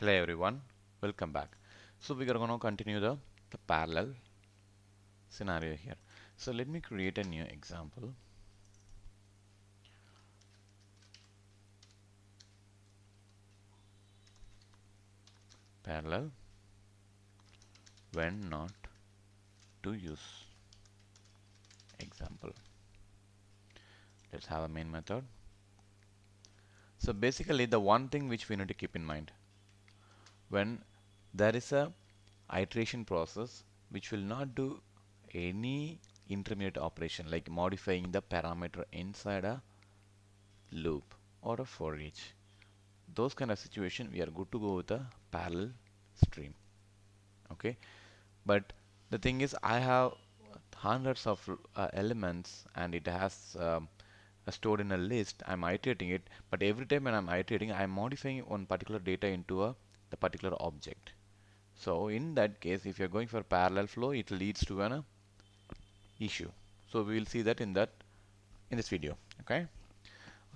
Hello everyone, welcome back. So we are going to continue the parallel scenario here. So let me create a new example. Parallel when not to use example. Let's have a main method. So basically the one thing which we need to keep in mind when there is a iteration process which will not do any intermediate operation like modifying the parameter inside a loop or a for each. Those kind of situation we are good to go with a parallel stream. Okay, but the thing is I have hundreds of elements and it has stored in a list. I'm iterating it, but every time when I'm iterating I'm modifying one particular data into the particular object. So in that case, if you're going for parallel flow, it leads to an issue. So we will see that in this video. Okay,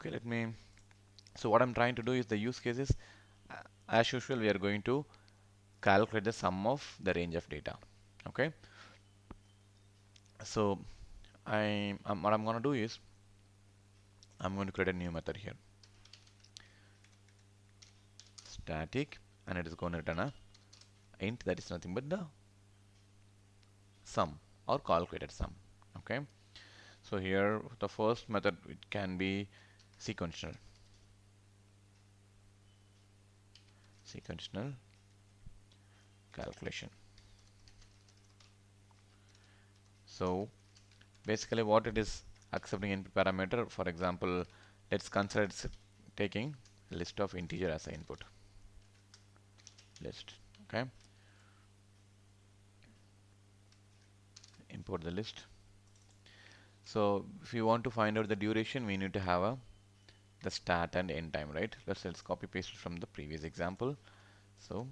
let me. So what I'm trying to do is the use cases. As usual, we are going to calculate the sum of the range of data. Okay, so what I'm going to do is I'm going to create a new method here, static, and it is going to return a int that is nothing but the sum or calculated sum. Okay, so here the first method it can be sequential, sequential calculation. So basically what it is accepting input parameter. For example, let's consider it's taking list of integer as an input list. Okay, import the list. So if you want to find out the duration, we need to have the start and end time, right? Let's copy paste it from the previous example. So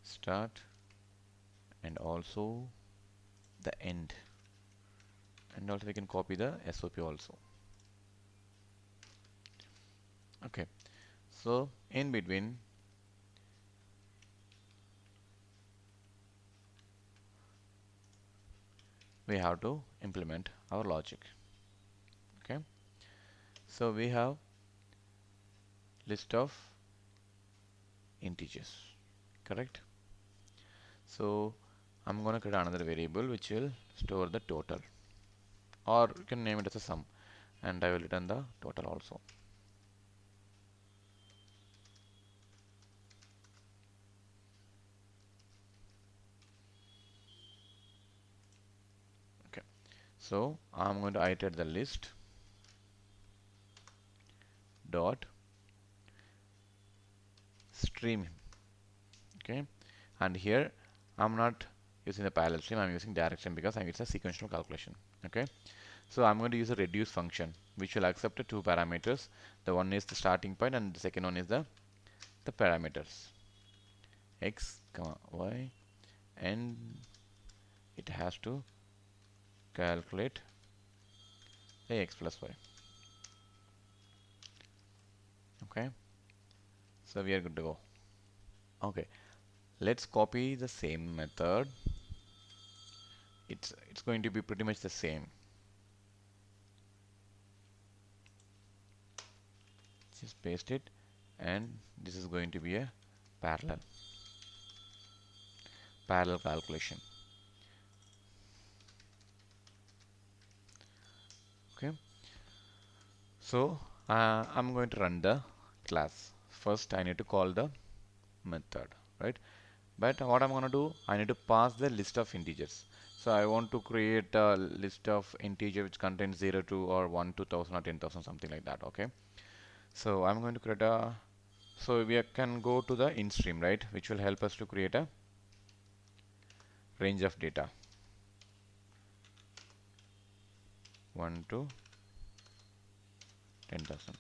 start and also the end, and also we can copy the SOP also. Okay, so in between we have to implement our logic. Okay, so we have list of integers, correct? So I'm going to create another variable which will store the total, or you can name it as a sum, and I will return the total also. Okay, so I'm going to iterate the list dot stream. Okay, and here I'm not using the parallel stream, I'm using direct stream because it's a sequential calculation. Okay, so I'm going to use a reduce function which will accept the two parameters. The one is the starting point and the second one is the parameters x comma y, and it has to calculate x plus y. Okay, so we are good to go. Okay, let's copy the same method. It's going to be pretty much the same. Just paste it, and this is going to be a parallel calculation. Okay, so I'm going to run the class. First I need to call the method, right? But what I'm going to do, I need to pass the list of integers. So I want to create a list of integer which contains 0 to or 1 to 1000 or 10,000, something like that. Okay, so I'm going to create a, so we can go to the in stream, right, which will help us to create a range of data 1 to 10,000.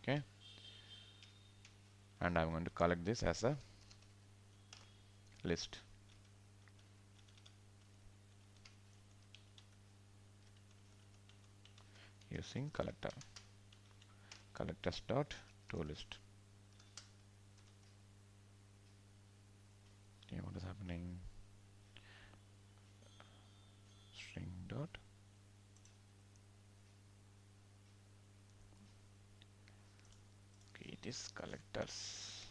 Okay, and I'm going to collect this as a list. Using collectors dot to list. Okay, what is happening? String dot. Okay, it is collectors,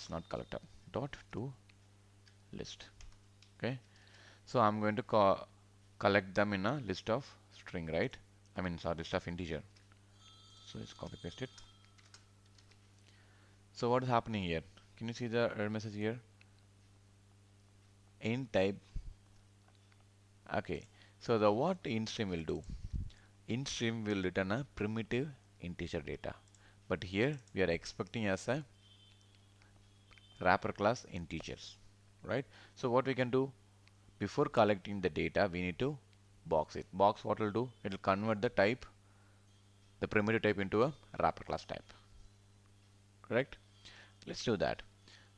not collector. Dot to list. Okay, so I'm going to collect them in a list of string, right? I mean, sorry, list of integer. So let's copy paste it. So what is happening here? Can you see the error message here? Int type. Okay, so the what int stream will do? Int stream will return a primitive integer data, but here we are expecting as a wrapper class integers, right? So what we can do, before collecting the data, we need to box it. Box what will do? It will convert the type, the primitive type into a wrapper class type, correct? Let's do that.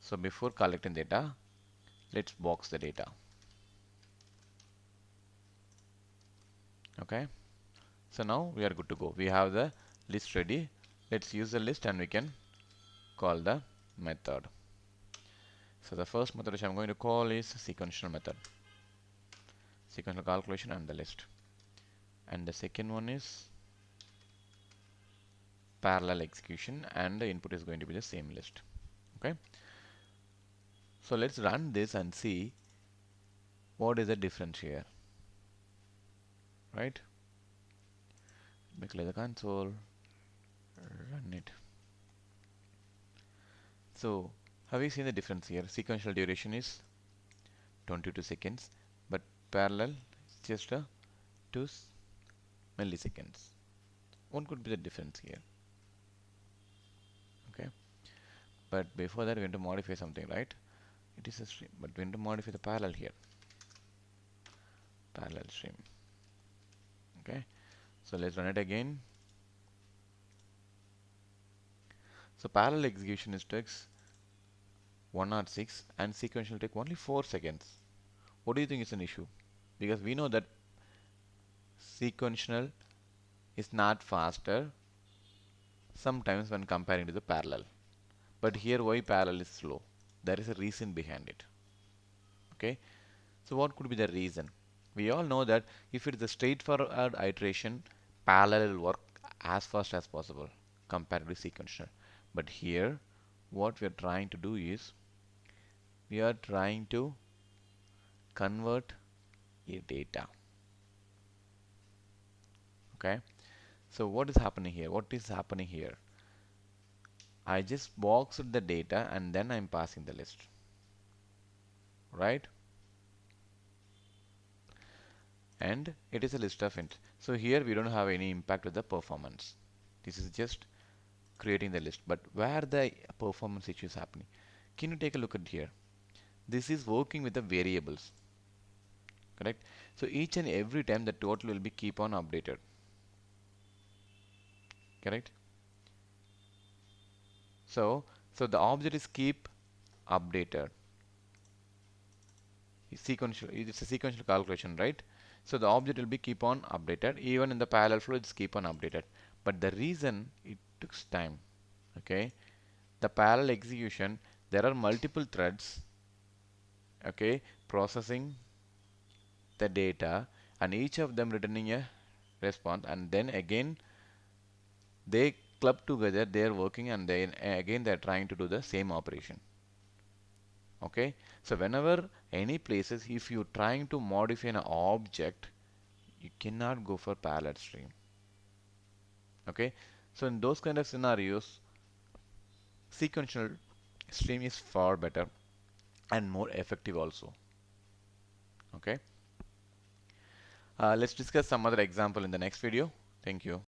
So before collecting data, let's box the data. Okay. So now we are good to go. We have the list ready. Let's use the list and we can call the method. So the first method which I'm going to call is sequential method. Sequential calculation and the list. And the second one is parallel execution, and the input is going to be the same list. Okay. So let's run this and see what is the difference here. Right? Let me clear the console. Run it. So have you seen the difference here? Sequential duration is 22 seconds, but parallel is just a 2 milliseconds. What could be the difference here? Okay, but before that we want to modify something, right? It is a stream, but we want to modify the parallel here. Parallel stream. Okay, so let's run it again. So parallel execution is takes 106 and sequential take only 4 seconds. What do you think is an issue? Because we know that sequential is not faster sometimes when comparing to the parallel. But here why parallel is slow? There is a reason behind it. Okay, so what could be the reason? We all know that if it is a straightforward iteration, parallel will work as fast as possible compared to sequential. But here, what we are trying to do is we are trying to convert a data. Okay, so what is happening here? What is happening here? I just boxed the data and then I'm passing the list, right? And it is a list of int. So here we don't have any impact with the performance. This is just creating the list. But where the performance issue is happening? Can you take a look at here? This is working with the variables, correct? So each and every time the total will be keep on updated, correct? So the object is keep updated. Sequential, it's a sequential calculation, right? So the object will be keep on updated. Even in the parallel flow, it's keep on updated. But the reason it took time, okay? The parallel execution, there are multiple threads, okay, processing the data, and each of them returning a response, and then again they club together, they are working, and then again they are trying to do the same operation. Okay, so whenever any places, if you're trying to modify an object, you cannot go for parallel stream. Okay, so in those kind of scenarios, sequential stream is far better and more effective also. Okay, let's discuss some other example in the next video. Thank you.